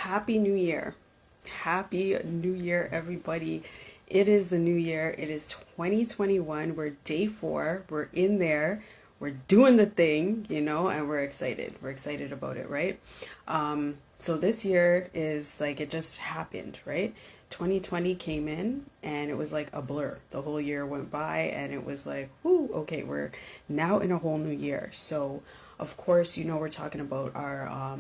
Happy New Year. Happy New Year, everybody. It is the new year. It is 2021. We're day four. We're in there. We're doing the thing, and we're excited. We're excited about it, right? So this year is like it just happened, right? 2020 came in and it was like a blur. The whole year went by and it was like, whoo, okay, we're now in a whole new year. So, of course, we're talking about our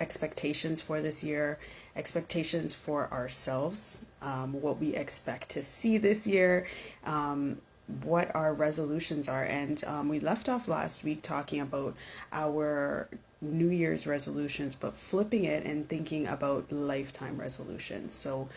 expectations for this year, expectations for ourselves, what we expect to see this year, what our resolutions are. And we left off last week talking about our New Year's resolutions, but flipping it and thinking about lifetime resolutions. So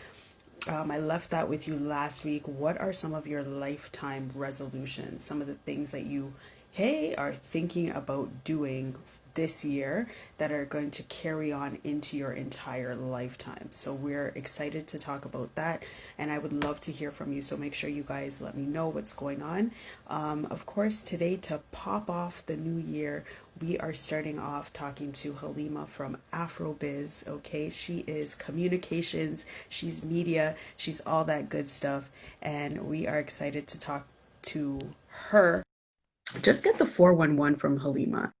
I left that with you last week. What are some of your lifetime resolutions? Some of the things that you, hey, are thinking about doing this year that are going to carry on into your entire lifetime. So we're excited to talk about that, and I would love to hear from you. So make sure you guys let me know what's going on. Of course, today to pop off the new year, we are starting off talking to Halima from Afrobiz. Okay, she is communications, she's media, she's all that good stuff, and we are excited to talk to her. Just get the 411 from Halima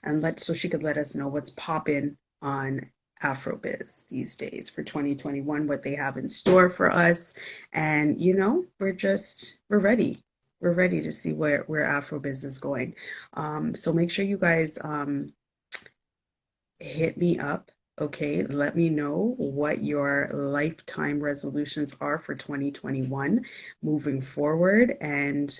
and so she could let us know what's popping on Afrobiz these days for 2021, what they have in store for us. And we're ready. We're ready to see where Afrobiz is going. So make sure you guys hit me up. Okay, let me know what your lifetime resolutions are for 2021 moving forward and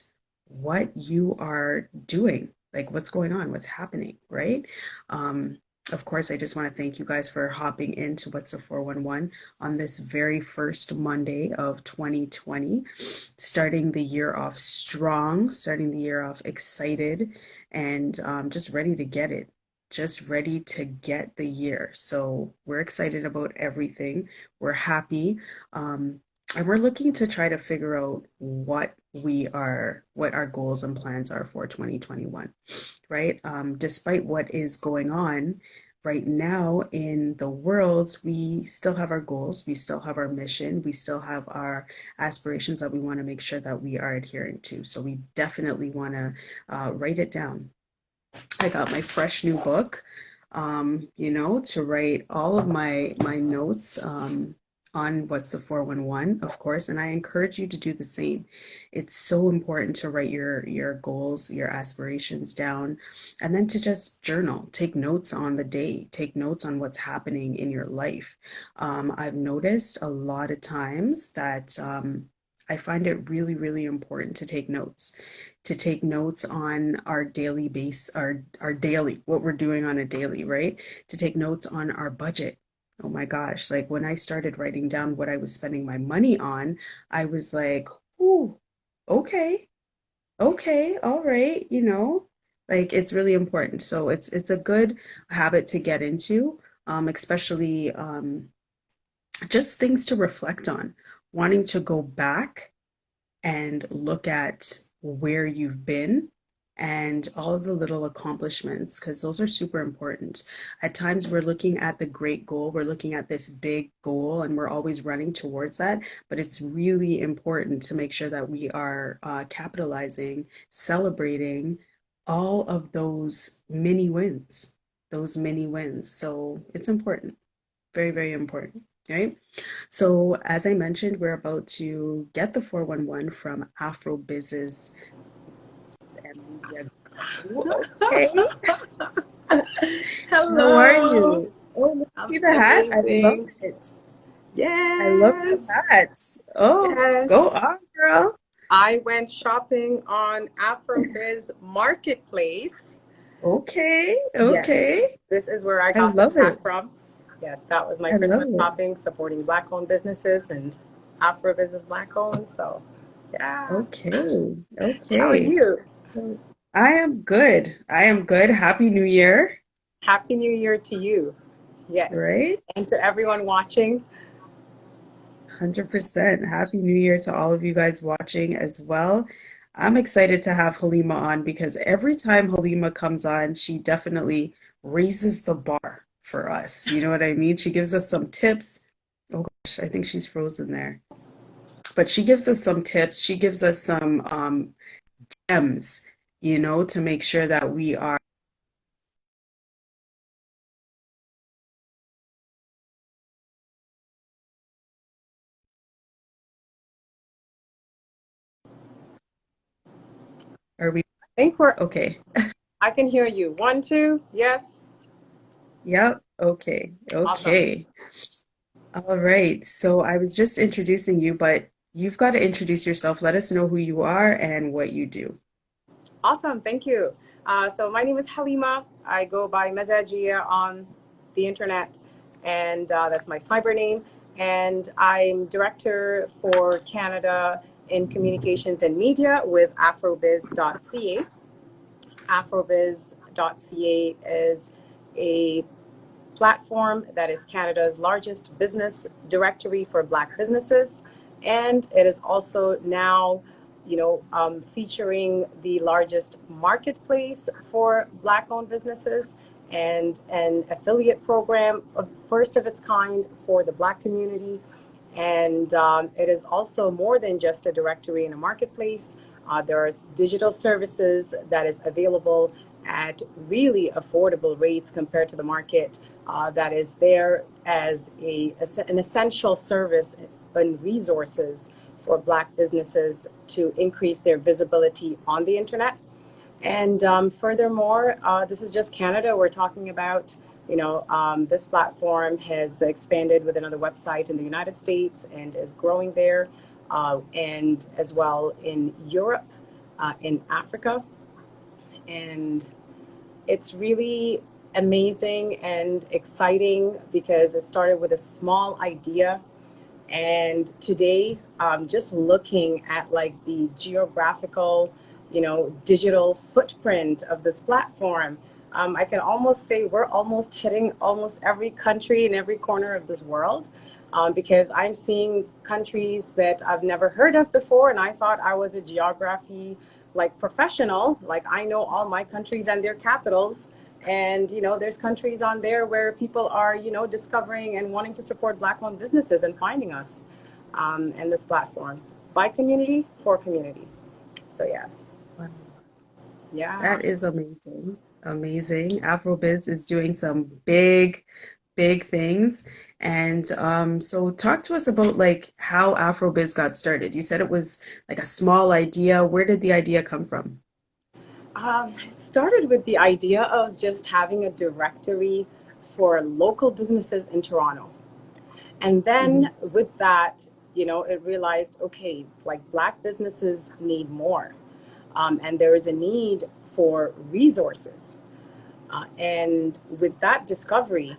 what you are doing, like what's going on, what's happening, right? Of course, I just want to thank you guys for hopping into What's the 411 on this very first Monday of 2020, starting the year off strong, starting the year off excited, and just ready to get it. Just ready to get the year. So we're excited about everything. We're happy. And we're looking to try to figure out what our goals and plans are for 2021, right? Despite what is going on right now in the world, we still have our goals, we still have our mission, we still have our aspirations that we want to make sure that we are adhering to. So we definitely want to write it down. I got my fresh new book, to write all of my notes on What's the 411, of course, and I encourage you to do the same. It's so important to write your goals, your aspirations down, and then to just journal, take notes on the day, take notes on what's happening in your life. I've noticed a lot of times that I find it really, really important to take notes on our daily our daily, what we're doing on a daily, right? To take notes on our budget. Oh my gosh, like when I started writing down what I was spending my money on, I was like, ooh, okay, okay, all right, like it's really important. So it's a good habit to get into, especially just things to reflect on, wanting to go back and look at where you've been and all of the little accomplishments, because those are super important. At times, we're looking at the great goal, we're looking at this big goal, and we're always running towards that. But it's really important to make sure that we are capitalizing, celebrating all of those mini wins, those mini wins. So it's important, very, very important, right? So, as I mentioned, we're about to get the 411 from Afrobiz's and Media. Okay, how are Hello. you? Oh, let me I'm see the hat. I love amazing. it. I love the Yes. hat. Oh, Yes. go on, girl. I went shopping on Afrobiz Marketplace. Okay, Yes. okay. This is where I I got this love hat it. from. Yes, that was my I love Christmas it. shopping, supporting Black-owned businesses, and Afrobiz is Black-owned. So, yeah. Okay, How are okay. you? So I am good. I am good. Happy New Year, Happy New Year to you. Yes. right? And to everyone watching. 100%. Happy New Year to all of you guys watching as well. I'm excited to have Halima on because every time Halima comes on, she definitely raises the bar for us. You know what I mean? She gives us some tips. Oh gosh, I think she's frozen there. But she gives us some tips. She gives us some gems, to make sure that we are we I think we're, okay. I can hear you. One, two, yes. Yep. Okay. Awesome. Okay. All right. So I was just introducing you, but you've got to introduce yourself. Let us know who you are and what you do. Awesome. Thank you. So my name is Halima. I go by Mezajia on the internet, and that's my cyber name. And I'm director for Canada in communications and media with Afrobiz.ca. Afrobiz.ca is a platform that is Canada's largest business directory for Black businesses, and it is also now, featuring the largest marketplace for Black-owned businesses and an affiliate program, first of its kind for the Black community. And it is also more than just a directory and a marketplace. There's digital services that is available at really affordable rates compared to the market, that is there as an essential service and resources for Black businesses to increase their visibility on the internet. And furthermore, this is just Canada. We're talking about, this platform has expanded with another website in the United States and is growing there, and as well in Europe, in Africa. And it's really amazing and exciting because it started with a small idea, and today, just looking at like the geographical, digital footprint of this platform, I can almost say we're almost hitting almost every country in every corner of this world, because I'm seeing countries that I've never heard of before, and I thought I was a geography like professional, like I know all my countries and their capitals. And there's countries on there where people are discovering and wanting to support Black-owned businesses and finding us, and this platform by community for community. So yes. Wow. Yeah. That is amazing. Amazing. Afrobiz is doing some big, big things. And so talk to us about like how Afrobiz got started. You said it was like a small idea. Where did the idea come from? It started with the idea of just having a directory for local businesses in Toronto. And then Hmm. with that, it realized, okay, like Black businesses need more. And there is a need for resources. And with that discovery,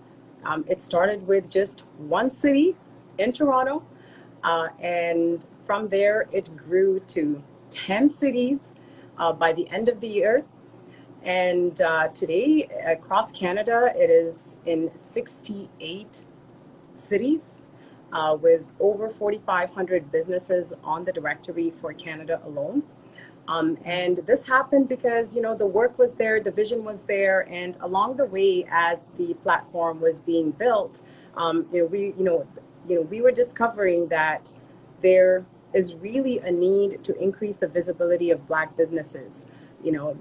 it started with just one city in Toronto. And from there, it grew to 10 cities by the end of the year. And today, across Canada, it is in 68 cities, with over 4,500 businesses on the directory for Canada alone. And this happened because the work was there, the vision was there, and along the way, as the platform was being built, we were discovering that there is really a need to increase the visibility of Black businesses.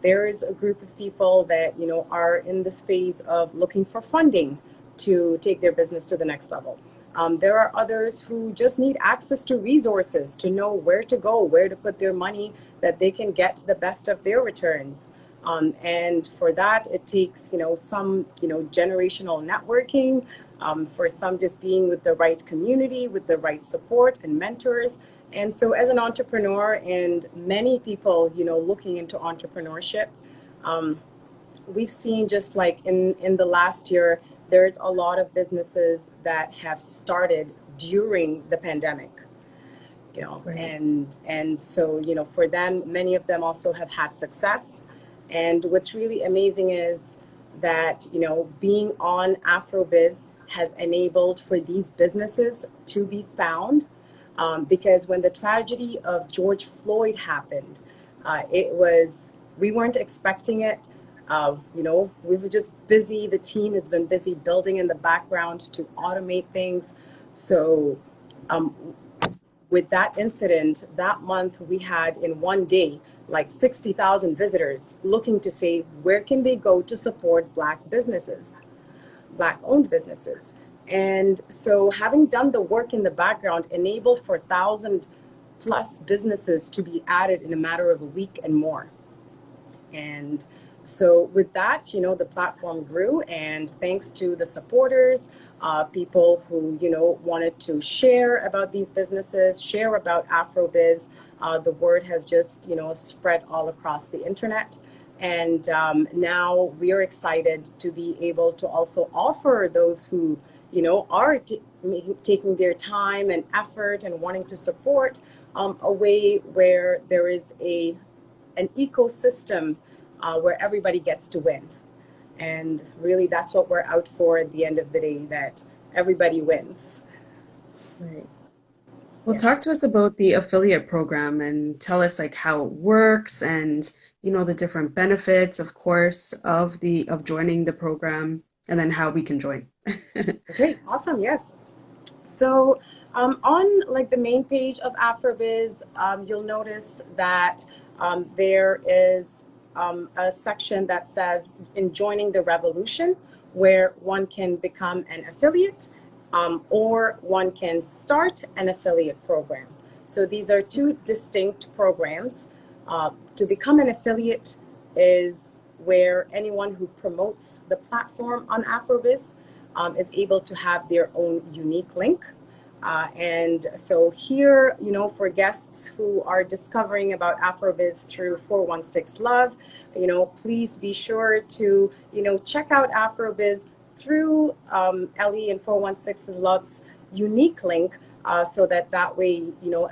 There is a group of people that are in this phase of looking for funding to take their business to the next level. There are others who just need access to resources to know where to go, where to put their money, that they can get the best of their returns. And for that, it takes, some, generational networking, for some just being with the right community, with the right support and mentors. And so as an entrepreneur and many people, looking into entrepreneurship, um, we've seen just like in the last year, there's a lot of businesses that have started during the pandemic, Right. and so for them, many of them also have had success. And what's really amazing is that being on Afrobiz has enabled for these businesses to be found, because when the tragedy of George Floyd happened, it was we weren't expecting it. We've just busy, the team has been busy building in the background to automate things. So um, with that incident, that month we had in one day like 60,000 visitors looking to say where can they go to support Black businesses, Black owned businesses. And so having done the work in the background enabled for 1,000 plus businesses to be added in a matter of a week and more. And so with that, the platform grew, and thanks to the supporters, people who, wanted to share about these businesses, share about Afrobiz, the word has just, spread all across the internet. And now we are excited to be able to also offer those who, are taking their time and effort and wanting to support a way where there is an ecosystem where everybody gets to win. And really, that's what we're out for at the end of the day, that everybody wins. Right. Well, talk Yes. to us about the affiliate program and tell us like how it works and the different benefits, of course, of joining the program and then how we can join. Okay, awesome. Yes. So on like the main page of Afrobiz, you'll notice that there is a section that says in joining the revolution, where one can become an affiliate or one can start an affiliate program. So these are two distinct programs. To become an affiliate is where anyone who promotes the platform on Afrobiz is able to have their own unique link. And so here, for guests who are discovering about Afrobiz through 416 Love, please be sure to, check out Afrobiz through Ellie and 416 Love's unique link, so that way,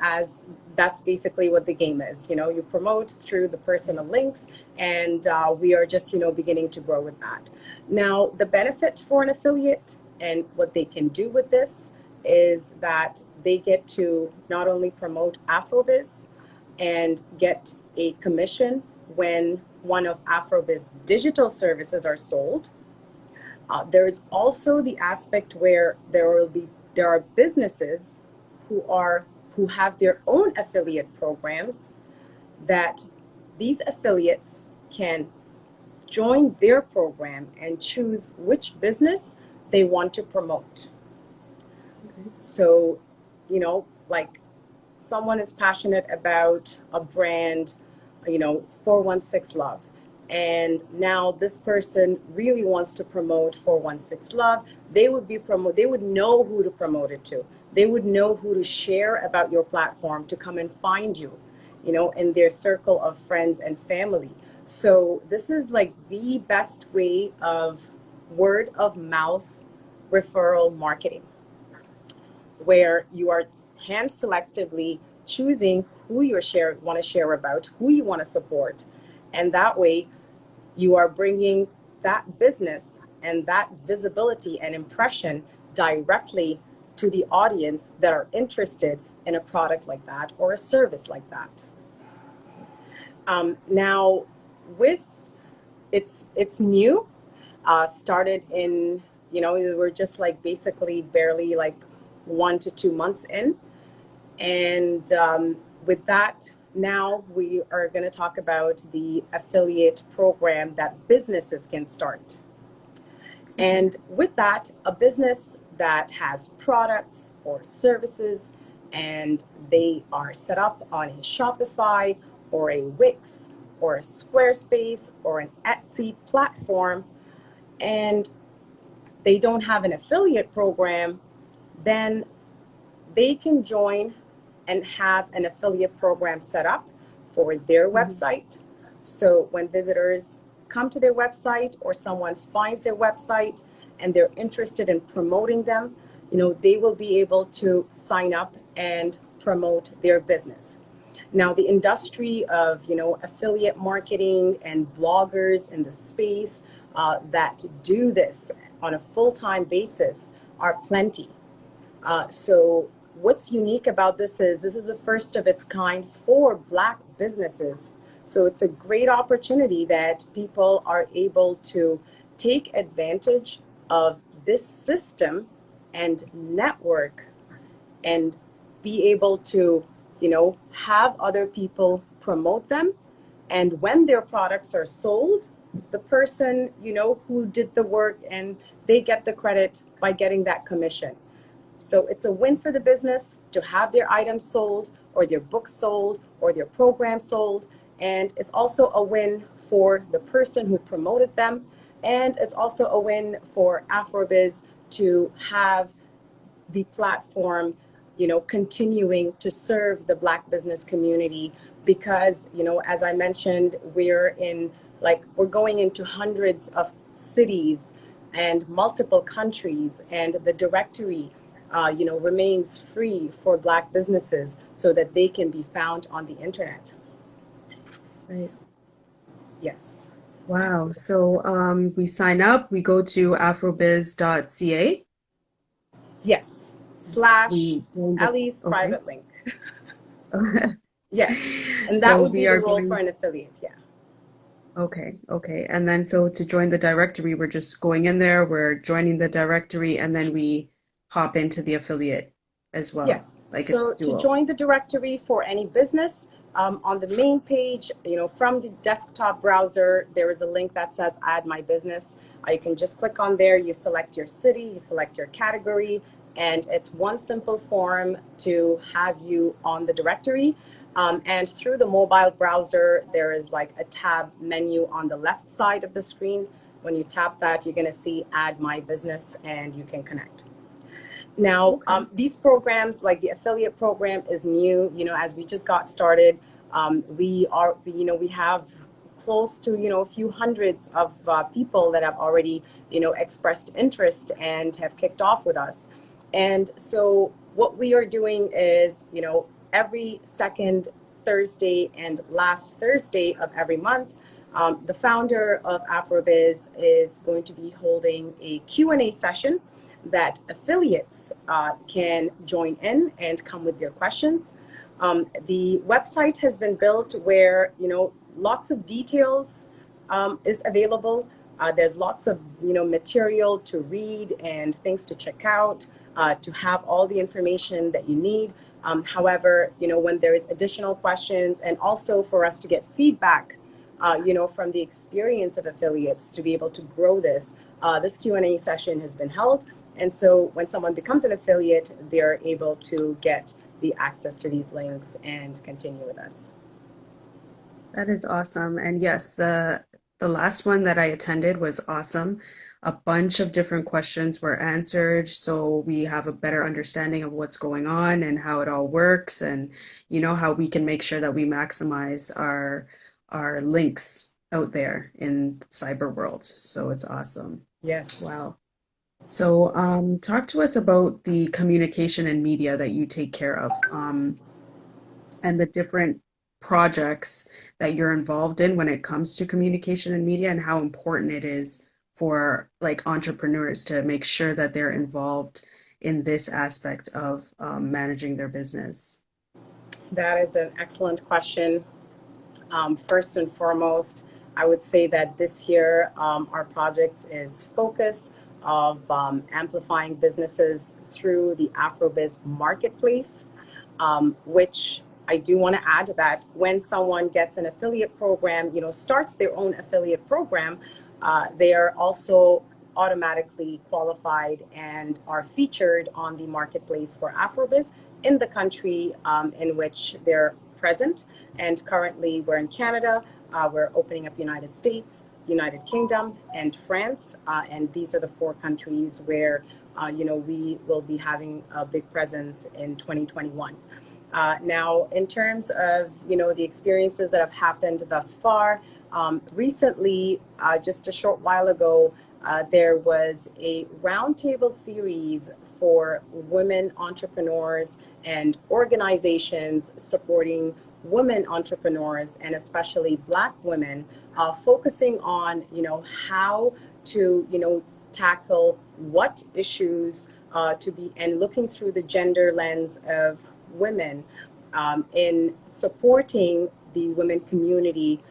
as that's basically what the game is. You promote through the personal links, and we are just, beginning to grow with that. Now, the benefit for an affiliate and what they can do with this is that they get to not only promote Afrobiz and get a commission when one of Afrobiz digital services are sold. There is also the aspect where there are businesses who have their own affiliate programs, that these affiliates can join their program and choose which business they want to promote. Okay. So, like someone is passionate about a brand, 416 Love. And now this person really wants to promote 416 Love. They would know who to promote it to. They would know who to share about your platform to come and find you, in their circle of friends and family. So this is like the best way of word of mouth referral marketing, where you are hand selectively choosing who you want to share about, who you want to support. And that way you are bringing that business and that visibility and impression directly to the audience that are interested in a product like that or a service like that. Now, with it's new, started in, we're just like basically barely like 1 to 2 months in. And with that, now we are going to talk about the affiliate program that businesses can start. Okay. And with that, a business that has products or services and they are set up on a Shopify or a Wix or a Squarespace or an Etsy platform, and they don't have an affiliate program, then they can join and have an affiliate program set up for their Mhm. website. So when visitors come to their website or someone finds their website and they're interested in promoting them, they will be able to sign up and promote their business. Now, the industry of, affiliate marketing and bloggers in the space that do this on a full-time basis are plenty. So what's unique about this is a first of its kind for Black businesses So it's a great opportunity that people are able to take advantage of this system and network and be able to, have other people promote them. And when their products are sold, the person, who did the work, and they get the credit by getting that commission. So it's a win for the business to have their items sold or their books sold or their program sold. And it's also a win for the person who promoted them. And it's also a win for Afrobiz to have the platform, continuing to serve the Black business community because, as I mentioned, we're going into hundreds of cities and multiple countries, and the directory, remains free for Black businesses so that they can be found on the internet. Right. Yes. Wow. So we sign up, we go to afrobiz.ca. Yes. Slash We join the, Ellie's okay. private link. Yes. And that So would be we the are role for going, an affiliate. Yeah. okay, okay. And then so to join the directory, we're just going in there, we're joining the directory, and then we hop into the affiliate as well. Yes. Like it's So to dual. join the directory for any business, on the main page, from the desktop browser, there is a link that says Add My Business. You can just click on there. You select your city, you select your category, and it's one simple form to have you on the directory. And through the mobile browser, there is like a tab menu on the left side of the screen. When you tap that, you're going to see Add My Business, and you can connect. Now, Okay. these programs, like the affiliate program, is new. As we just got started, we have close to a few hundreds of people that have already expressed interest and have kicked off with us. And so, what we are doing is, every second Thursday and last Thursday of every month, the founder of Afrobiz is going to be holding a Q&A session that affiliates can join in and come with their questions. The website has been built where lots of details is available. There's lots of material to read and things to check out, to have all the information that you need. However, when there is additional questions, and also for us to get feedback, from the experience of affiliates to be able to grow this, this Q&A session has been held. And so when someone becomes an affiliate, they're able to get the access to these links and continue with us. That is awesome. And yes, the last one that I attended was awesome. A bunch of different questions were answered, so we have a better understanding of what's going on and how it all works, and how we can make sure that we maximize our links out there in cyber world. So it's awesome. Yes. Wow. So talk to us about the communication and media that you take care of. And the different projects that you're involved in when it comes to communication and media, and how important it is for like entrepreneurs to make sure that they're involved in this aspect of managing their business. That is an excellent question. First and foremost, I would say that this year our project is focus of amplifying businesses through the Afrobiz marketplace, which I do want to add that when someone gets an affiliate program, starts their own affiliate program, they are also automatically qualified and are featured on the marketplace for Afrobiz in the country in which they're present. And currently, we're in Canada. We're opening up United States, United Kingdom, and France. And these are the four countries where we will be having a big presence in 2021. Now, in terms of the experiences that have happened thus far, recently, just a short while ago, there was a roundtable series for women entrepreneurs and organizations supporting women entrepreneurs, and especially Black women, focusing on how to tackle what issues to be, and looking through the gender lens of women in supporting the women community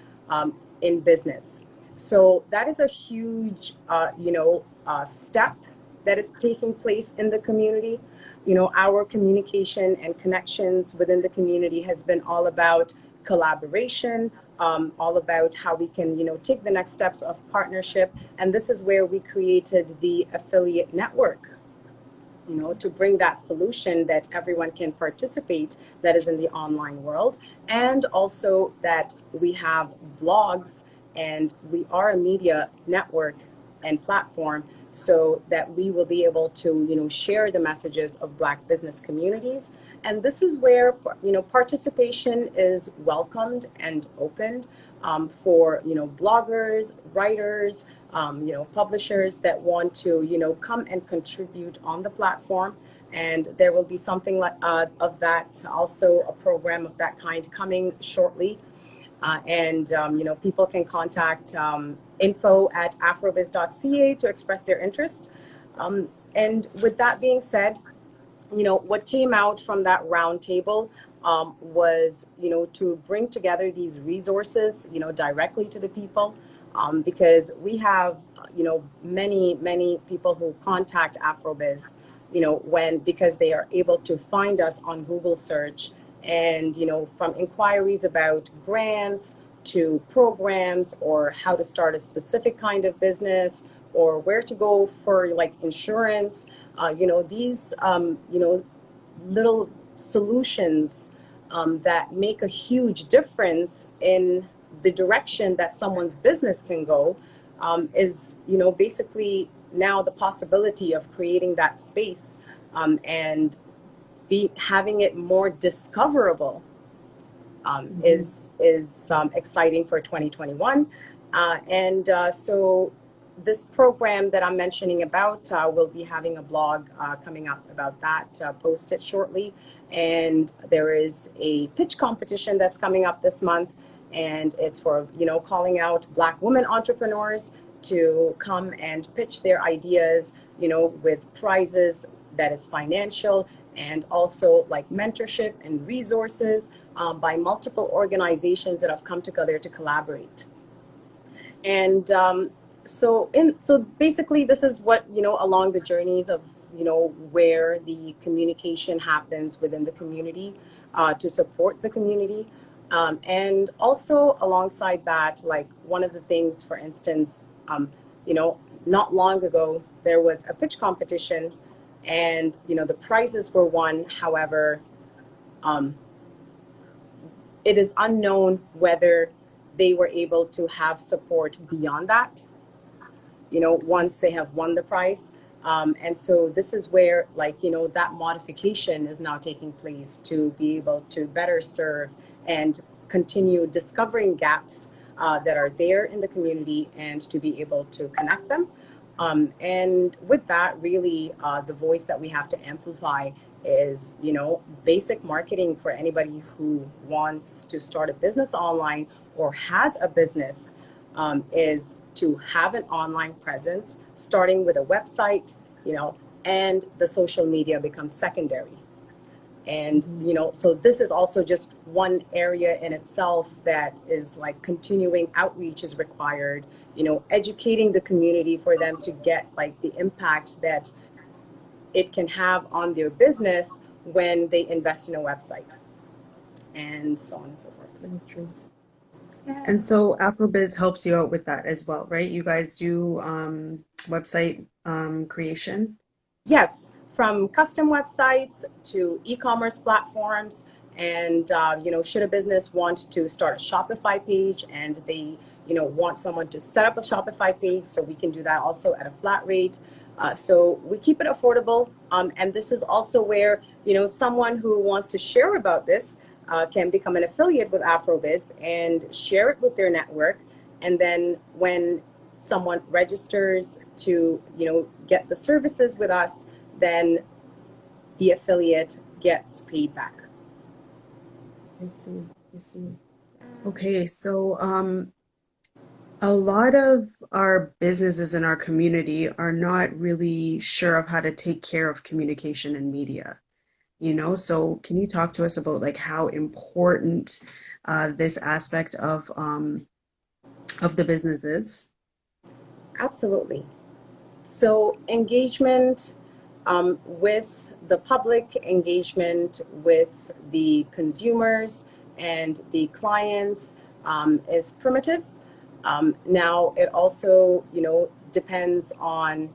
in business. So that is a huge, step that is taking place in the community. Our communication and connections within the community has been all about collaboration, all about how we can, take the next steps of partnership. And this is where we created the affiliate network, to bring that solution that everyone can participate that is in the online world. And also that we have blogs, and we are a media network and platform, so that we will be able to, share the messages of Black business communities. And this is where, participation is welcomed and opened, for, bloggers, writers, publishers that want to, come and contribute on the platform. And there will be something like of that, also a program of that kind coming shortly. And people can contact info@afrobiz.ca to express their interest. And with that being said, what came out from that roundtable was, to bring together these resources, directly to the people, because we have, many people who contact Afrobiz, because they are able to find us on Google search, and, from inquiries about grants to programs, or how to start a specific kind of business, or where to go for like insurance. These, little solutions that make a huge difference in the direction that someone's business can go, is, basically now the possibility of creating that space, and having it more discoverable, Mhm. is exciting for 2021. So this program that I'm mentioning about, will be having a blog coming up about that, posted shortly. And there is a pitch competition that's coming up this month, and it's for, calling out Black women entrepreneurs to come and pitch their ideas, with prizes that is financial, and also like mentorship and resources, by multiple organizations that have come together to collaborate. And so basically, this is what, along the journeys of, where the communication happens within the community, to support the community. And also alongside that, like one of the things, for instance, not long ago there was a pitch competition, and, the prizes were won. However, um, it is unknown whether they were able to have support beyond that, I once they see. have won the prize. And so this is where, like, that modification is now taking place to be able to better serve and continue discovering gaps that are there in the community, and to be able to connect them. And with that, really, the voice that we have to amplify is, basic marketing for anybody who wants to start a business online or has a business, is to have an online presence, starting with a website, and the social media becomes secondary. And, Mhm. so this is also just one area in itself that is like continuing outreach is required, educating the community for them to get like the impact that it can have on their business when they invest in a website, and so on and so forth. Very true. Yeah. And so Afrobiz helps you out with that as well, right? You guys do website creation. Yes, from custom websites to e-commerce platforms. And, should a business want to start a Shopify page, and they, want someone to set up a Shopify page, so we can do that also at a flat rate. So we keep it affordable. And this is also where, someone who wants to share about this can become an affiliate with Afrobiz and share it with their network. And then when someone registers to, get the services with us, then the affiliate gets paid back. I see. I see. Okay, so a lot of our businesses in our community are not really sure of how to take care of communication and media, you know? So can you talk to us about like how important this aspect of the businesses? Absolutely. So engagement with the public, engagement with the consumers and the clients is primitive. Now it also, depends on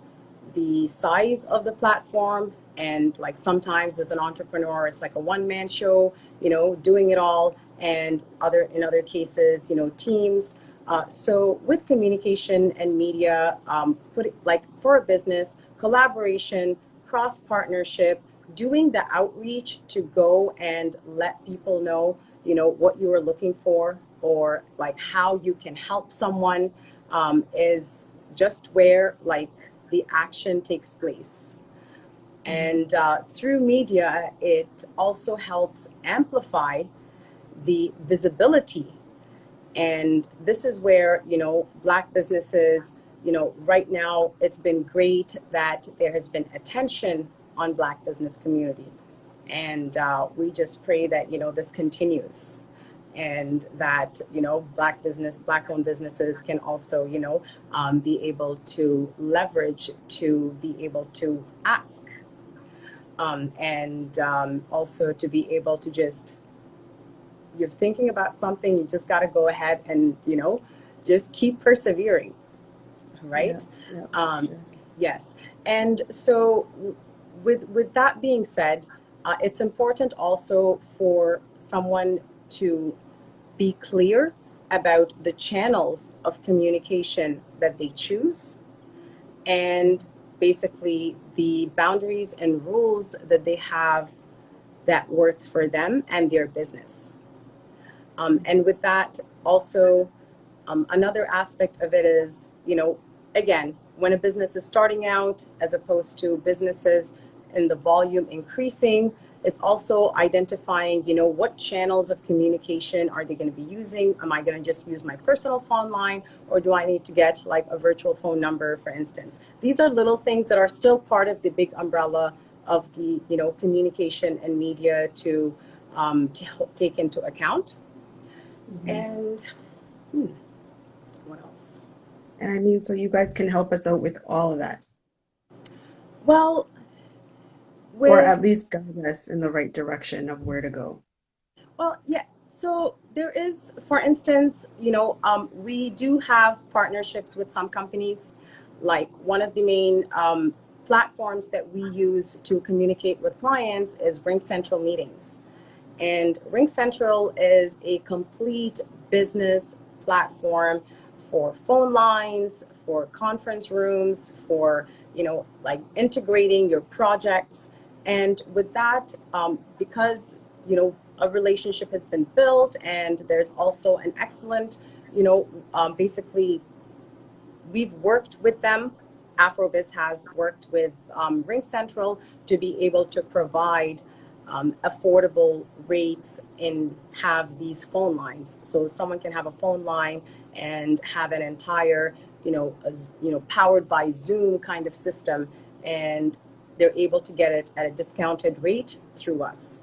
the size of the platform. And like sometimes as an entrepreneur, it's like a one-man show, doing it all. And in other cases, teams. So with communication and media, put it, like for a business, collaboration, cross partnership, doing the outreach to go and let people know, what you are looking for, or like how you can help someone, is just where like the action takes place. Mhm. And through media, it also helps amplify the visibility. And this is where, Black businesses, right now it's been great that there has been attention on Black business community. And we just pray that, this continues, and that, Black owned businesses can also, be able to leverage to be able to ask, and also to be able to just, you're thinking about something, you just got to go ahead and, just keep persevering, Yeah, right? yeah, for Um, sure. yes. And so, with that being said, it's important also for someone to be clear about the channels of communication that they choose, and basically the boundaries and rules that they have that works for them and their business. And with that, also, another aspect of it is, again, when a business is starting out, as opposed to businesses in the volume increasing, it's also identifying, what channels of communication are they going to be using? Am I going to just use my personal phone line, or do I need to get like a virtual phone number, for instance? These are little things that are still part of the big umbrella of the, communication and media to take into account. Mhm. And hmm, what else? And I mean, so you guys can help us out with all of that, Well, or at with least guide us in the right direction of where to go. yeah. So there is, for instance, we do have partnerships with some companies. Like one of the main platforms that we use to communicate with clients is Ring Central Meetings. And Ring Central is a complete business platform for phone lines, for conference rooms, for, like integrating your projects. And with that, because, a relationship has been built, and there's also an excellent, basically we've worked with them. Afrobiz has worked with Ring Central to be able to provide affordable rates and have these phone lines. So someone can have a phone line and have an entire, powered by Zoom kind of system, and they're able to get it at a discounted rate through us.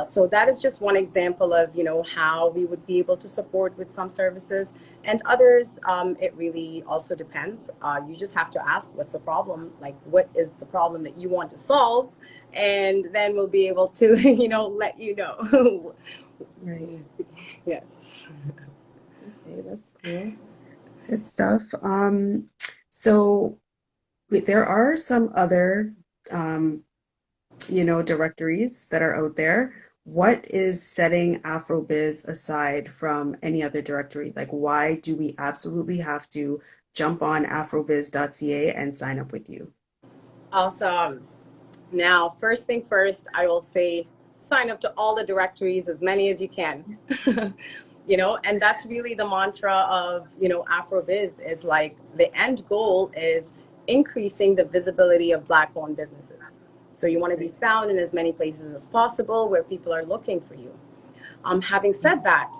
So that is just one example of, how we would be able to support with some services, and others. It really also depends. You just have to ask, what's the problem? Like, what is the problem that you want to solve? And then we'll be able to, let you know. Right. Yes. Okay, that's cool. Good stuff. So there are some other, um, directories that are out there. What is setting Afrobiz aside from any other directory? Like, why do we absolutely have to jump on afrobiz.ca and sign up with you? Awesome. Now, first thing first, I will say sign up to all the directories, as many as you can. And that's really the mantra of, Afrobiz, is like the end goal is increasing the visibility of Black owned businesses. So you want to be Right. found in as many places as possible where people are looking for you. Having said that,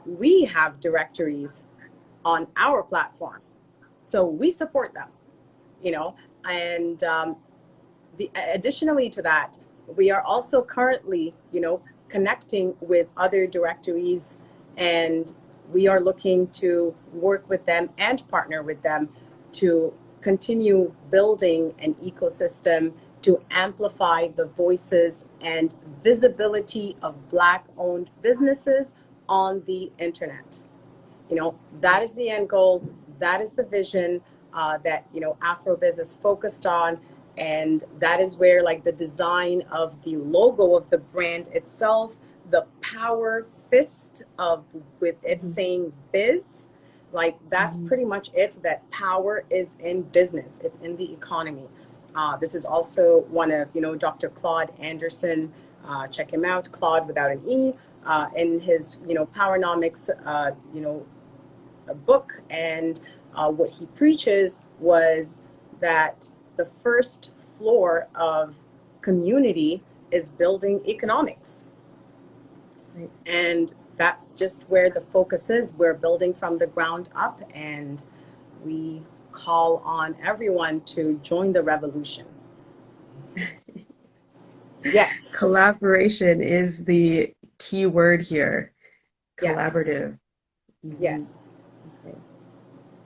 we have directories on our platform. So we support them, you know, and additionally to that, we are also currently, connecting with other directories And we are looking to work with them and partner with them to continue building an ecosystem to amplify the voices and visibility of Black owned businesses on the internet. That is the end goal. That is the vision that, Afrobiz is focused on. And that is where, like, the design of the logo of the brand itself, the power fist of with it Mhm. saying biz, like, that's Mhm. pretty much it. That power is in business, it's in the economy. This is also one of, Dr. Claude Anderson. Check him out, Claude without an E, in his, Powernomics, a book, and what he preaches was that the first floor of community is building economics. Right. And that's just where the focus is. We're building from the ground up, and we call on everyone to join the revolution. Yes, Collaboration is the key word here. yes, Collaborative. Hmm. yes. Okay.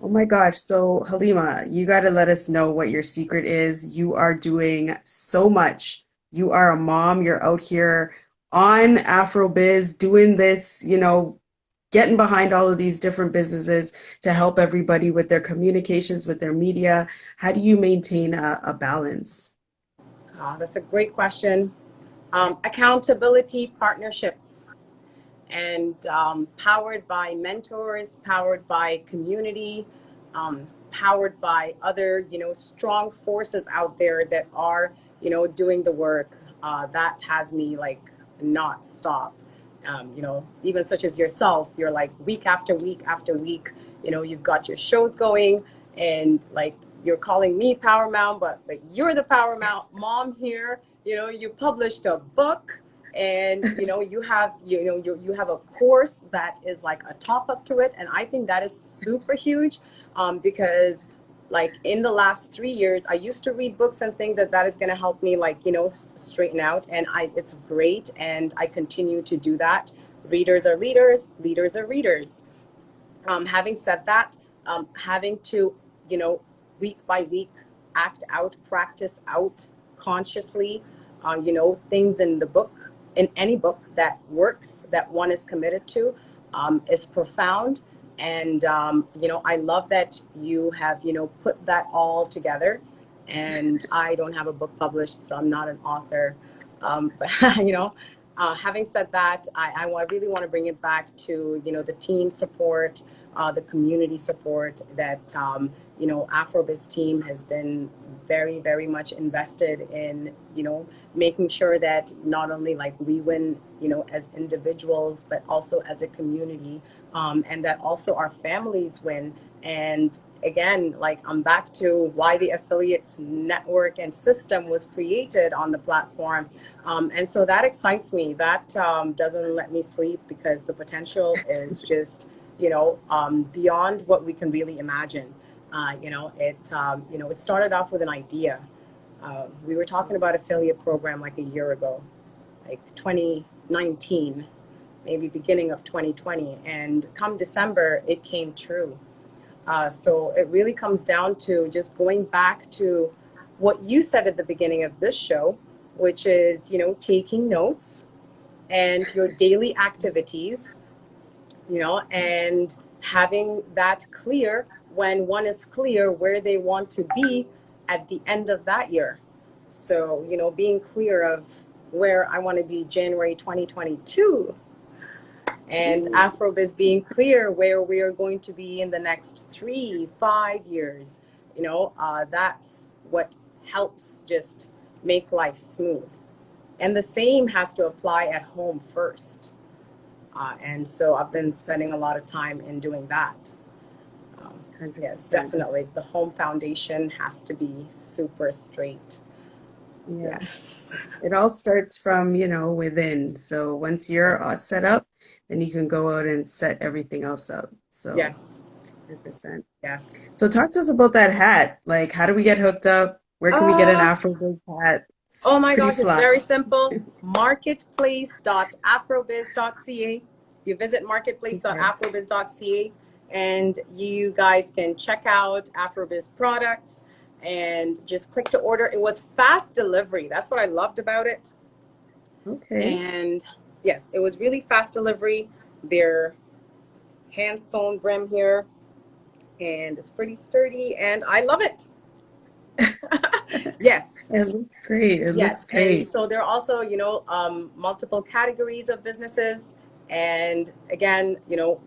Oh my gosh. So, Halima, you got to let us know what your secret is. You are doing so much. You are a mom. You're out here on Afrobiz doing this, getting behind all of these different businesses to help everybody with their communications, with their media. How do you maintain a balance? That's a great question. Accountability partnerships, and powered by mentors, powered by community, powered by other, strong forces out there that are, doing the work. That has me like not stop. Even such as yourself, you're like week after week after week, you've got your shows going, and like you're calling me Power Mom, but you're the Power Mom here. You published a book, and you have a course that is like a top up to it, and I think that is super huge, because like in the last 3 years I used to read books and think that that is going to help me, like, straighten out, and it's great, and I continue to do that. Readers are leaders, leaders are readers. Having said that, having to, you know, week by week, act out, practice out consciously, things in the book, in any book that works, that one is committed to, is profound. And, I love that you have, put that all together. And I don't have a book published, so I'm not an author. But, having said that, I really want to bring it back to, the team support, the community support that, Afrobiz team has been very, very much invested in, making sure that not only like we win, as individuals, but also as a community, and that also our families win. And again, like, I'm back to why the affiliate network and system was created on the platform. And so that excites me. That doesn't let me sleep, because the potential is just, beyond what we can really imagine. It started off with an idea. We were talking about affiliate program like a year ago, like 2019, maybe beginning of 2020, and come December, it came true. So it really comes down to just going back to what you said at the beginning of this show, which is, taking notes and your daily activities, and having that clear when one is clear where they want to be at the end of that year. So, being clear of where I want to be January 2022, and Gee. Afrobiz being clear where we are going to be in the next 3, 5 years. That's what helps just make life smooth. And the same has to apply at home first. And so I've been spending a lot of time in doing that. Um, yes, 100%. definitely. The home foundation has to be super straight. Yes. Yes. It all starts from, within. So once you're set up, then you can go out and set everything else up. So Yes. 100%. Yes. So talk to us about that hat. Like, how do we get hooked up? Where can we get an Uh, Afrobeat hat? oh It's my pretty gosh, it's fly. very simple. Marketplace.afrobiz.ca. You visit Okay. marketplace.afrobiz.ca and you guys can check out Afrobiz products and just click to order. It was fast delivery. That's what I loved about it. Okay. And yes, it was really fast delivery. Their hand sewn brim here, and it's pretty sturdy, and I love it. Yes. It looks great. It looks Yes, and great. so there are also, multiple categories of businesses, and again,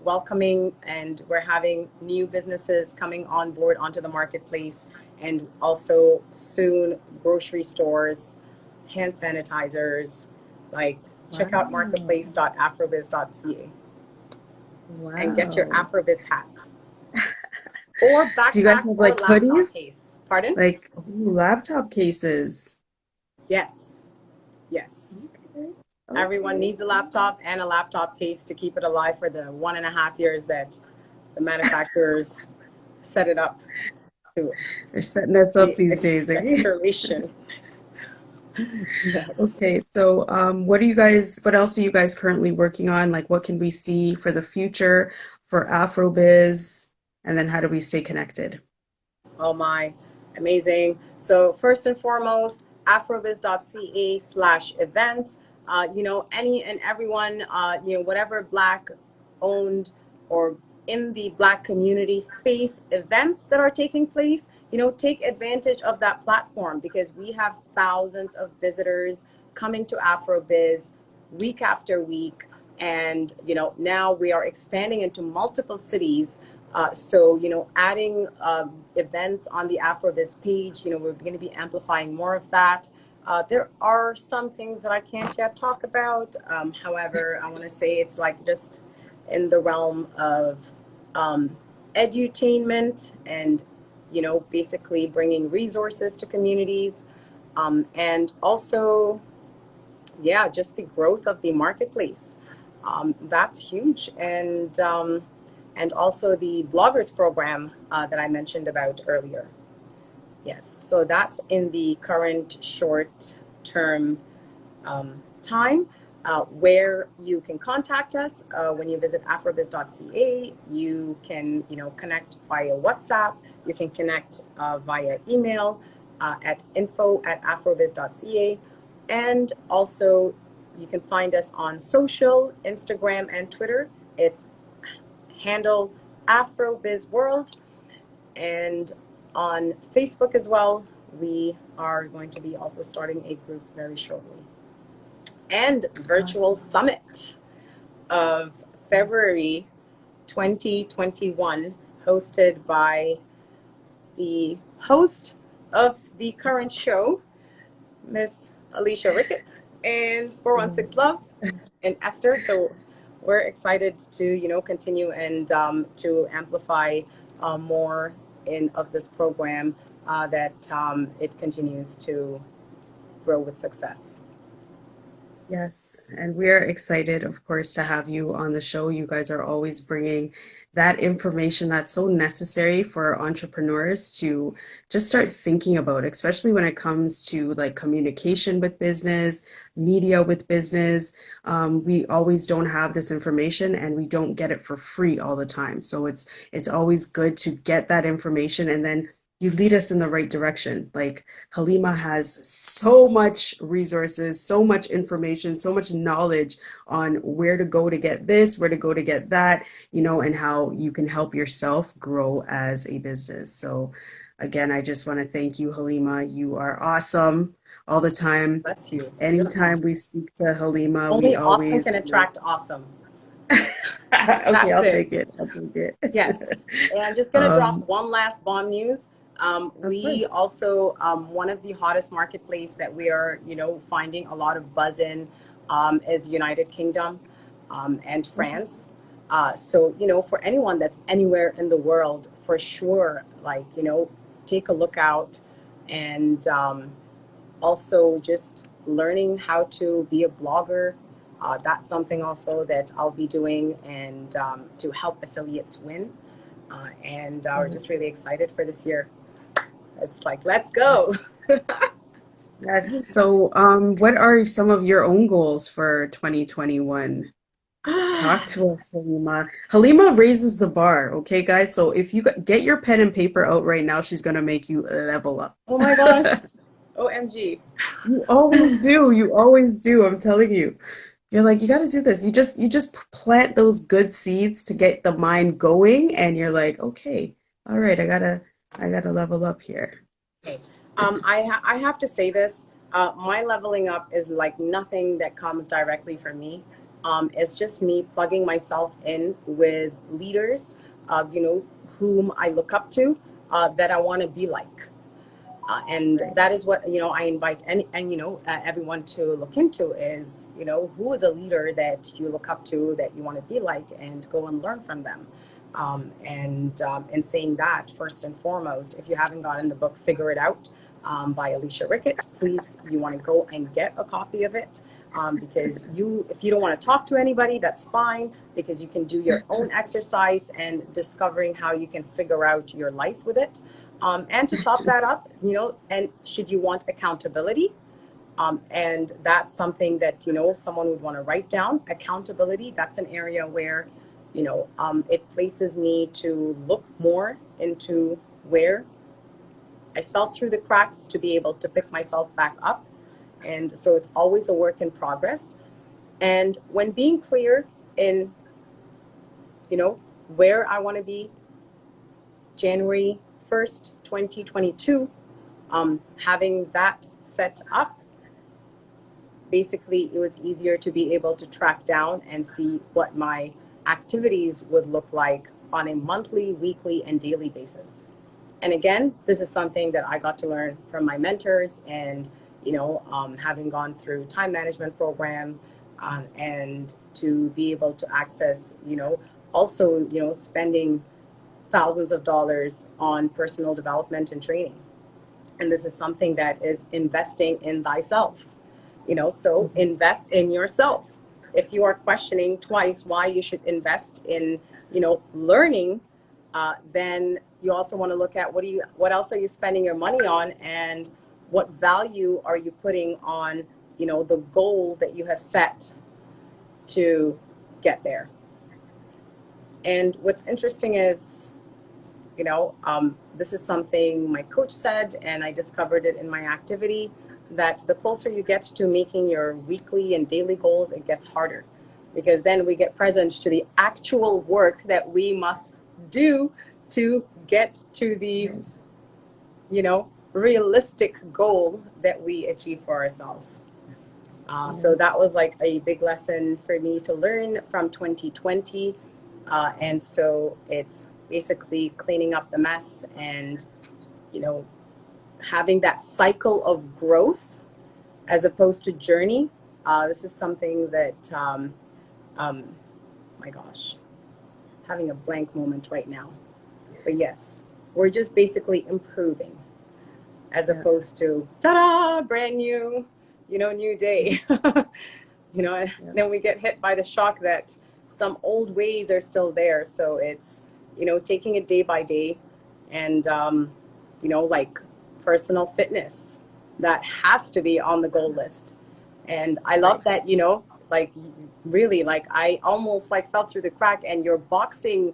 welcoming, and we're having new businesses coming on board onto the marketplace, and also soon grocery stores, hand sanitizers, like check out Wow. marketplace.afrobiz.ca and get your Wow. Afrobiz hat or Do you guys backpack have or like laptop hoodies? case. Pardon? Like, ooh, laptop cases. Yes, yes. Okay. Everyone Okay. needs a laptop and a laptop case to keep it alive for the 1.5 years that the manufacturers set it up to They're setting us up the these days, okay? expiration. Yes. Okay, so what else are you guys currently working on? Like, what can we see for the future for Afrobiz? And then how do we stay connected? Oh my, amazing. So first and foremost, afrobiz.ca/events. Any and everyone, whatever Black owned or in the Black community space events that are taking place, take advantage of that platform because we have thousands of visitors coming to Afrobiz week after week. And, now we are expanding into multiple cities, so, adding events on the Afrobiz page, we're going to be amplifying more of that. There are some things that I can't yet talk about. However, I want to say it's like just in the realm of edutainment and, basically bringing resources to communities. And also, yeah, just the growth of the marketplace. That's huge. And also the bloggers program that I mentioned about earlier. Yes, so that's in the current short term time. Where you can contact us when you visit afrobiz.ca. You can, connect via WhatsApp. You can connect via email at info@afrobiz.ca. And also, you can find us on social, Instagram and Twitter. It's handle Afrobiz World, and on Facebook as well. We are going to be also starting a group very shortly. And virtual Awesome. summit of February 2021, hosted by the host of the current show, Miss Alicia Rickett, and 416 Love and Esther. So we're excited to, continue and to amplify more in of this program, that it continues to grow with success. Yes, and we're excited, of course, to have you on the show. You guys are always bringing that information that's so necessary for entrepreneurs to just start thinking about, especially when it comes to like communication with business, media with business. We always don't have this information and we don't get it for free all the time. So it's always good to get that information and then you lead us in the right direction. Like Halima has so much resources, so much information, so much knowledge on where to go to get this, where to go to get that, and how you can help yourself grow as a business. So, again, I just want to thank you, Halima. You are awesome all the time. Bless you. You're the Anytime best. we speak to Halima, we Only awesome always, can attract awesome. okay, That's I'll take it. it. I'll take Yes. it. And I'm just going to drop um, one last bomb news. of course. We also, one of the hottest marketplace that we are, finding a lot of buzz in, is United Kingdom, and Okay. France. So, for anyone that's anywhere in the world, for sure, like, take a look out, and also just learning how to be a blogger. That's something also that I'll be doing, and to help affiliates win. And we're just really excited for this year. It's like, let's go. Yes. Yes. So, what are some of your own goals for 2021? Talk to us, Halima. Halima raises the bar, okay, guys? So if you get your pen and paper out right now, she's gonna make you level up. Oh my gosh. OMG. You always do. You always do. I'm telling you. You're like, you got to do this. You just plant those good seeds to get the mind going, and you're like, okay, all right, I gotta level up here. Okay. I have to say this. My leveling up is like nothing that comes directly from me. It's just me plugging myself in with leaders, whom I look up to, that I want to be like. And Right. that is what I invite and everyone to look into is who is a leader that you look up to that you want to be like and go and learn from them. And saying that first and foremost, if you haven't gotten the book Figure It Out, by Alicia Rickett, please, you want to go and get a copy of it, because if you don't want to talk to anybody, that's fine, because you can do your own exercise and discovering how you can figure out your life with it. And to top that up, and should you want accountability, and that's something that, someone would want to write down, accountability, that's an area where, it places me to look more into where I fell through the cracks to be able to pick myself back up. And so it's always a work in progress. And when being clear in, where I want to be January 1st, 2022, having that set up, basically it was easier to be able to track down and see what my activities would look like on a monthly, weekly, and daily basis. And again, this is something that I got to learn from my mentors and, having gone through time management program, and to be able to access, also, spending thousands of dollars on personal development and training. And this is something that is investing in thyself, so Mhm. invest in yourself. If you are questioning twice why you should invest in, learning, then you also want to look at what else are you spending your money on, and what value are you putting on, the goal that you have set to get there. And what's interesting is, this is something my coach said, and I discovered it in my activity, that the closer you get to making your weekly and daily goals, it gets harder, because then we get present to the actual work that we must do to get to the, Right. realistic goal that we achieve for ourselves. So Yeah. that was like a big lesson for me to learn from 2020. And so it's basically cleaning up the mess and, you know, having that cycle of growth as opposed to journey. This is something that, um, my gosh, having a blank moment right now. But yes, we're just basically improving as Yeah. opposed to ta-da, brand new, new day. And Yeah. then we get hit by the shock that some old ways are still there. So it's, taking it day by day, and, like personal fitness, that has to be on the goal list. And I Right. love that, like really, like I almost like fell through the crack, and your boxing,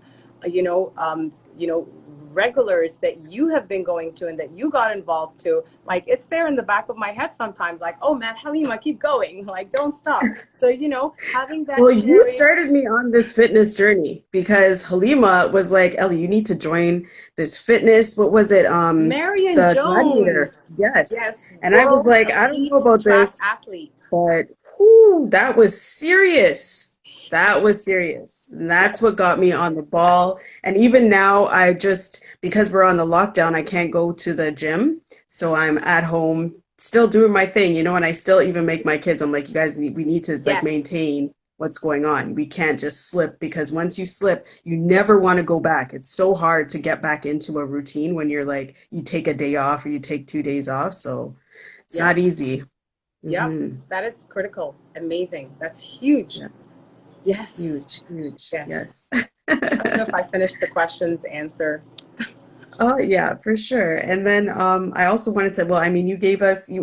regulars that you have been going to and that you got involved to, like it's there in the back of my head sometimes, like, oh man, Halima, keep going, like don't stop. So, having that Well, you sharing. started me on this fitness journey because Halima was like, Ellie, you need to join this fitness. What was it? Marion The Gladiator. Jones, Yes. yes, And I was world like, I don't know elite about track this, athlete. but whew, that was serious. That was serious. And that's Yes, what got me on the ball. And even now, because we're on the lockdown, I can't go to the gym. So I'm at home still doing my thing, and I still even make my kids, I'm like, you guys we need to like yes, maintain what's going on. We can't just slip because once you slip, you never want yes. to go back. It's so hard to get back into a routine when you're like, you take a day off or you take 2 days off. So it's not Yep, easy. yep. Hmm. That is critical. Amazing. That's huge. Yeah. Yes, Huge, huge. yes. Yes. I don't know if I finished the question's answer. Oh, yeah, for sure. And then I also wanted to say, well, I mean, you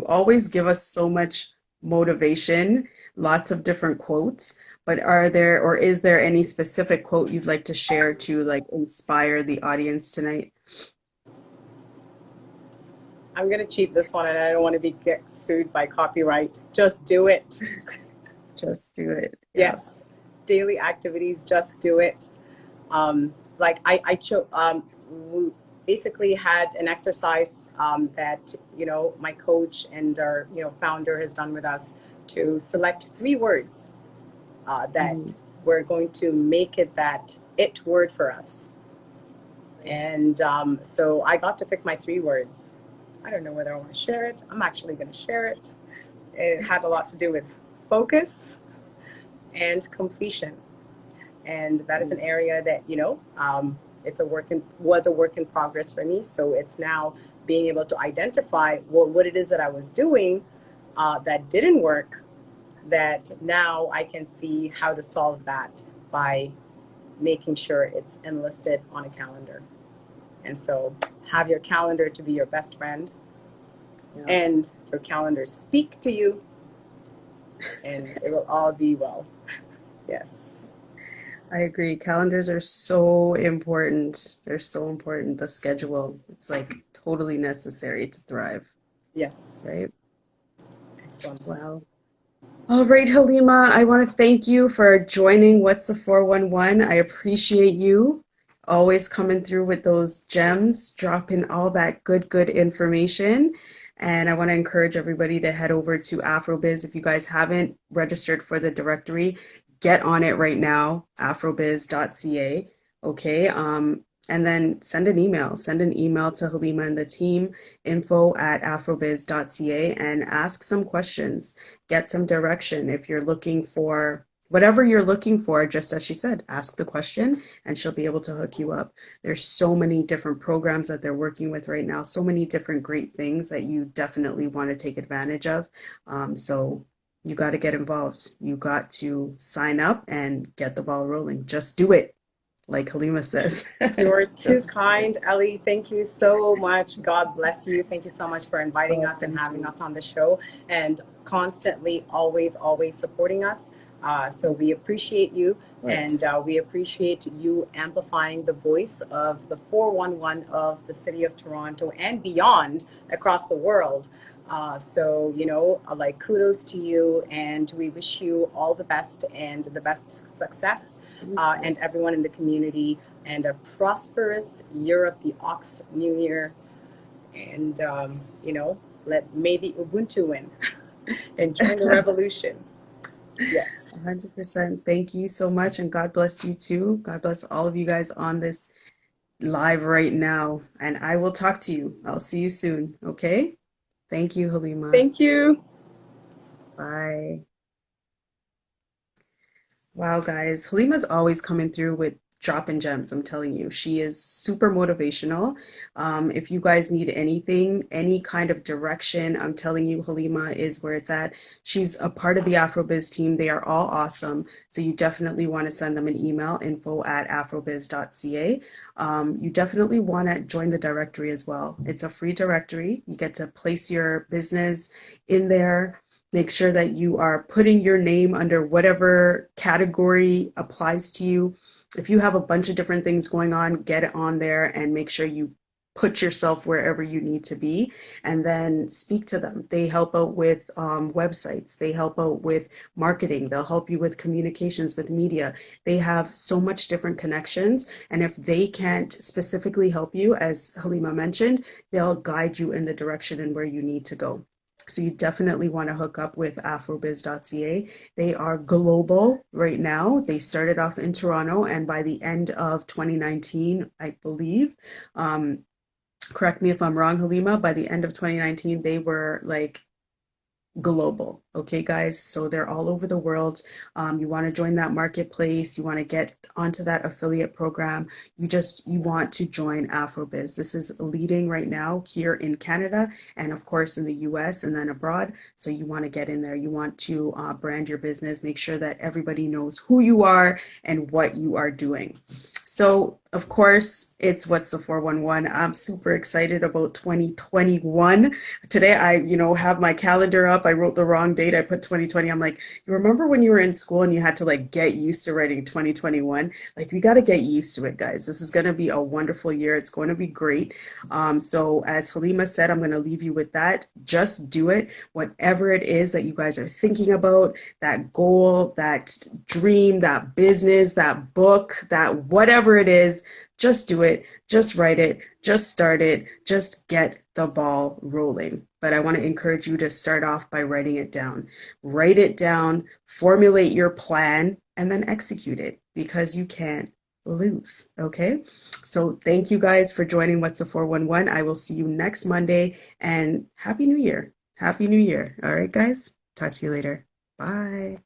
always give us so much motivation, lots of different quotes, But are there or is there any specific quote you'd like to share to like inspire the audience tonight? I'm going to cheat this one and I don't want to be get sued by copyright. Just do it. Just do it. Yeah. Yes. Daily activities, just do it. Like we basically had an exercise that, my coach and our, founder has done with us to select 3 words Mhm. that we're going to make it that it word for us. Right. And so I got to pick my 3 words. I don't know whether I want to share it. I'm actually going to share it. It had a lot to do with focus and completion. And that is an area that, it's a was a work in progress for me. So it's now being able to identify what it is that I was doing that didn't work, that now I can see how to solve that by making sure it's enlisted on a calendar. And so have your calendar to be your best friend, Yeah. and your calendar speak to you, and it will all be well. Yes. I agree. Calendars are so important. They're so important. The schedule, it's like totally necessary to thrive, Yes. right? Excellent. Wow. All right, Halima, I want to thank you for joining What's the 411. I appreciate you always coming through with those gems, dropping all that good information. And I want to encourage everybody to head over to Afrobiz. If you guys haven't registered for the directory, get on it right now, afrobiz.ca. Okay. And then send an email. Send an email to Halima and the team, info@afrobiz.ca, and ask some questions, get some direction. If you're looking for whatever you're looking for, just as she said, ask the question and she'll be able to hook you up. There's so many different programs that they're working with right now, so many different great things that you definitely want to take advantage of. So you got to get involved. You got to sign up and get the ball rolling. Just do it, like Halima says. You're too Just do it. kind, Ellie. Thank you so much. God bless you. Thank you so much for inviting Oh, us and thank having you. us on the show, and constantly, always supporting us. So Of we appreciate you, and course. we appreciate you amplifying the voice of the 411 of the city of Toronto and beyond across the world. So, like kudos to you, and we wish you all the best and the best success, Thank you. and everyone in the community, and a prosperous year of the Ox New Year. And, Yes. may the Ubuntu win and join the revolution. Yes. 100%. Thank you so much, and God bless you too. God bless all of you guys on this live right now. And I will talk to you. I'll see you soon. Okay? Thank you, Halima. Thank you. Bye. Wow, guys. Halima's always coming through with dropping gems. I'm telling you, she is super motivational. If you guys need anything, any kind of direction, I'm telling you, Halima is where it's at. She's a part of the Afrobiz team. They are all awesome. So you definitely want to send them an email, info@afrobiz.ca. You definitely want to join the directory as well. It's a free directory. You get to place your business in there. Make sure that you are putting your name under whatever category applies to you. If you have a bunch of different things going on, get it on there and make sure you put yourself wherever you need to be, and then speak to them. They help out with websites. They help out with marketing. They'll help you with communications, with media. They have so much different connections. And if they can't specifically help you, as Halima mentioned, they'll guide you in the direction and where you need to go. So you definitely want to hook up with afrobiz.ca. They are global right now. They started off in Toronto, and by the end of 2019, I believe, um, correct me if I'm wrong, Halima, by the end of 2019, they were like global. Okay, guys. So they're all over the world. You want to join that marketplace. You want to get onto that affiliate program. You want to join Afrobiz. This is leading right now here in Canada and of course in the US and then abroad. So you want to get in there. You want to brand your business, make sure that everybody knows who you are and what you are doing. So of course, it's What's the 411. I'm super excited about 2021. Today I have my calendar up. I wrote the wrong date. I put 2020. I'm like, you remember when you were in school and you had to like get used to writing 2021? Like we got to get used to it, guys. This is going to be a wonderful year. It's going to be great. So as Halima said, I'm going to leave you with that. Just do it. Whatever it is that you guys are thinking about, that goal, that dream, that business, that book, that whatever it is, just do it, just write it, just start it, just get the ball rolling. But I want to encourage you to start off by writing it down. Write it down, formulate your plan, and then execute it because you can't lose. Okay. So thank you guys for joining What's the 411. I will see you next Monday and Happy New Year. Happy New Year. All right, guys. Talk to you later. Bye.